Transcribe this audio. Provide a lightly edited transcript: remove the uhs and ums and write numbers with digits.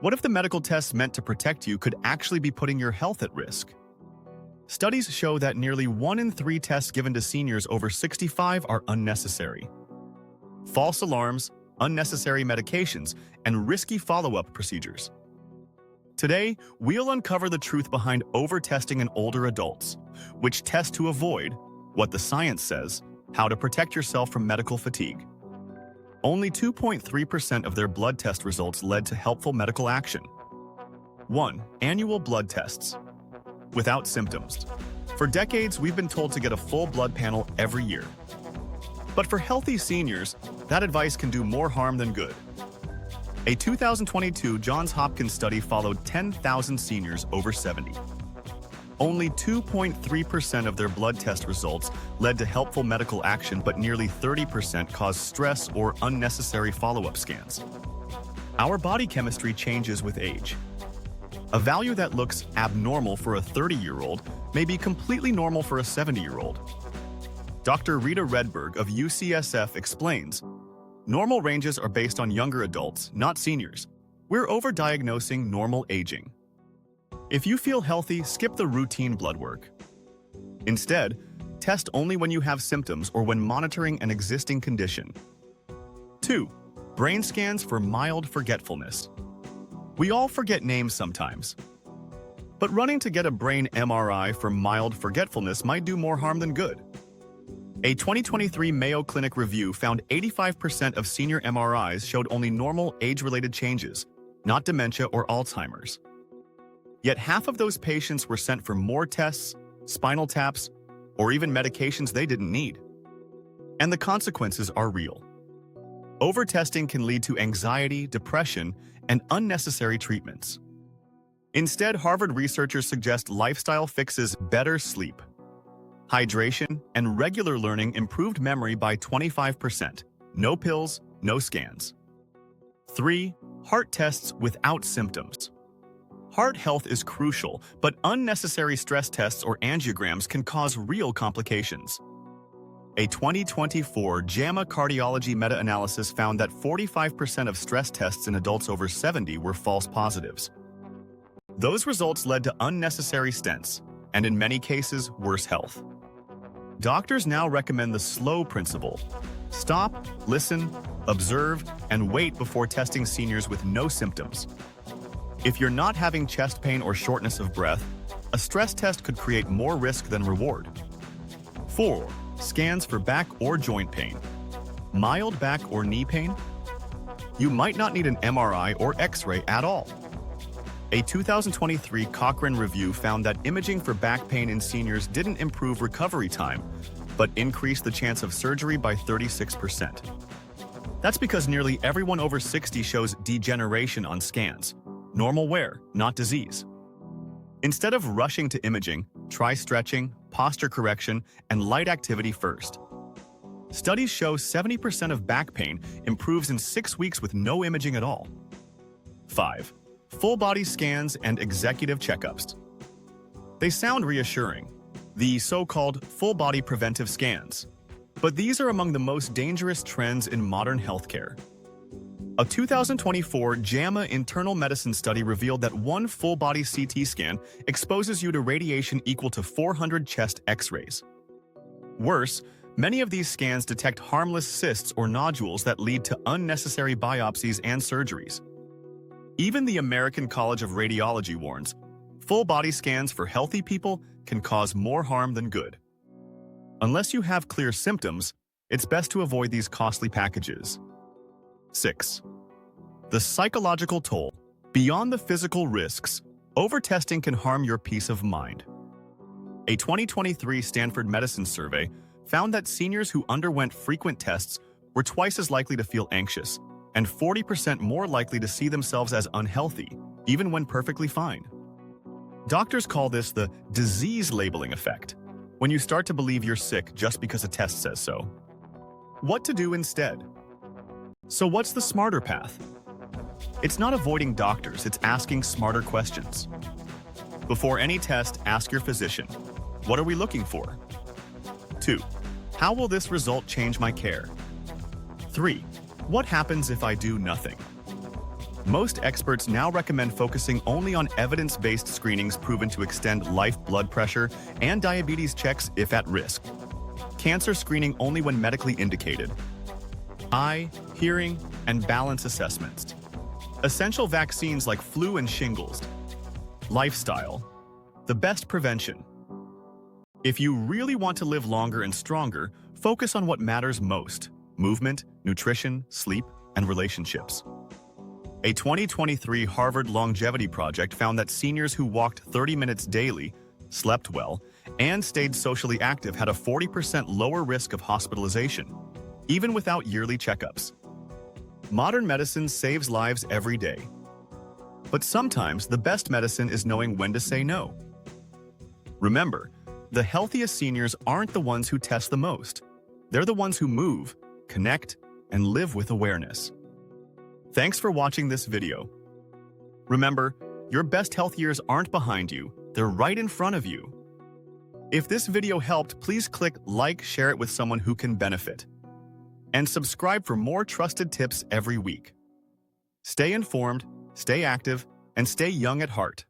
What if the medical tests meant to protect you could actually be putting your health at risk? Studies show that nearly 1 in 3 tests given to seniors over 65 are unnecessary. False alarms, unnecessary medications, and risky follow-up procedures. Today, we'll uncover the truth behind over-testing in older adults, which tests to avoid, what the science says, how to protect yourself from medical fatigue. Only 2.3% of their blood test results led to helpful medical action. 1. Annual blood tests. Without symptoms. For decades, we've been told to get a full blood panel every year. But for healthy seniors, that advice can do more harm than good. A 2022 Johns Hopkins study followed 10,000 seniors over 70. Only 2.3% of their blood test results led to helpful medical action, but nearly 30% caused stress or unnecessary follow-up scans. Our body chemistry changes with age. A value that looks abnormal for a 30-year-old may be completely normal for a 70-year-old. Dr. Rita Redberg of UCSF explains, normal ranges are based on younger adults, not seniors. We're overdiagnosing normal aging. If you feel healthy, skip the routine blood work. Instead, test only when you have symptoms or when monitoring an existing condition. 2. Brain scans for mild forgetfulness. We all forget names sometimes. But running to get a brain MRI for mild forgetfulness might do more harm than good. A 2023 Mayo Clinic review found 85% of senior MRIs showed only normal age-related changes, not dementia or Alzheimer's. Yet half of those patients were sent for more tests, spinal taps, or even medications they didn't need. And the consequences are real. Overtesting can lead to anxiety, depression, and unnecessary treatments. Instead, Harvard researchers suggest lifestyle fixes: better sleep, hydration, and regular learning improved memory by 25%. No pills, no scans. 3. Heart tests without symptoms. Heart health is crucial, but unnecessary stress tests or angiograms can cause real complications. A 2024 JAMA Cardiology meta-analysis found that 45% of stress tests in adults over 70 were false positives. Those results led to unnecessary stents, and in many cases, worse health. Doctors now recommend the SLOW principle. Stop, listen, observe, and wait before testing seniors with no symptoms. If you're not having chest pain or shortness of breath, a stress test could create more risk than reward. 4. Scans for back or joint pain. Mild back or knee pain? You might not need an MRI or X-ray at all. A 2023 Cochrane review found that imaging for back pain in seniors didn't improve recovery time, but increased the chance of surgery by 36%. That's because nearly everyone over 60 shows degeneration on scans. Normal wear, not disease. Instead of rushing to imaging, try stretching, posture correction, and light activity first. Studies show 70% of back pain improves in 6 weeks with no imaging at all. 5. Full body scans and executive checkups. They sound reassuring, the so-called full body preventive scans. But these are among the most dangerous trends in modern healthcare. A 2024 JAMA internal medicine study revealed that one full-body CT scan exposes you to radiation equal to 400 chest X-rays. Worse, many of these scans detect harmless cysts or nodules that lead to unnecessary biopsies and surgeries. Even the American College of Radiology warns, full-body scans for healthy people can cause more harm than good. Unless you have clear symptoms, it's best to avoid these costly packages. 6. The psychological toll. Beyond the physical risks, overtesting can harm your peace of mind. A 2023 Stanford Medicine survey found that seniors who underwent frequent tests were twice as likely to feel anxious and 40% more likely to see themselves as unhealthy, even when perfectly fine. Doctors call this the disease labeling effect, when you start to believe you're sick just because a test says so. What to do instead? So what's the smarter path? It's not avoiding doctors, it's asking smarter questions. Before any test, ask your physician, what are we looking for? 2. How will this result change my care? 3. What happens if I do nothing? Most experts now recommend focusing only on evidence-based screenings proven to extend life blood pressure and diabetes checks if at risk. Cancer screening only when medically indicated. Eye, hearing, and balance assessments. Essential vaccines like flu and shingles. Lifestyle. The best prevention. If you really want to live longer and stronger, focus on what matters most: movement, nutrition, sleep, and relationships. A 2023 Harvard longevity project found that seniors who walked 30 minutes daily, slept well, and stayed socially active had a 40% lower risk of hospitalization, even without yearly checkups. Modern medicine saves lives every day. But sometimes the best medicine is knowing when to say no. Remember, the healthiest seniors aren't the ones who test the most. They're the ones who move, connect, and live with awareness. Thanks for watching this video. Remember, your best health years aren't behind you, they're right in front of you. If this video helped, please click like, share it with someone who can benefit. And subscribe for more trusted tips every week. Stay informed, stay active, and stay young at heart.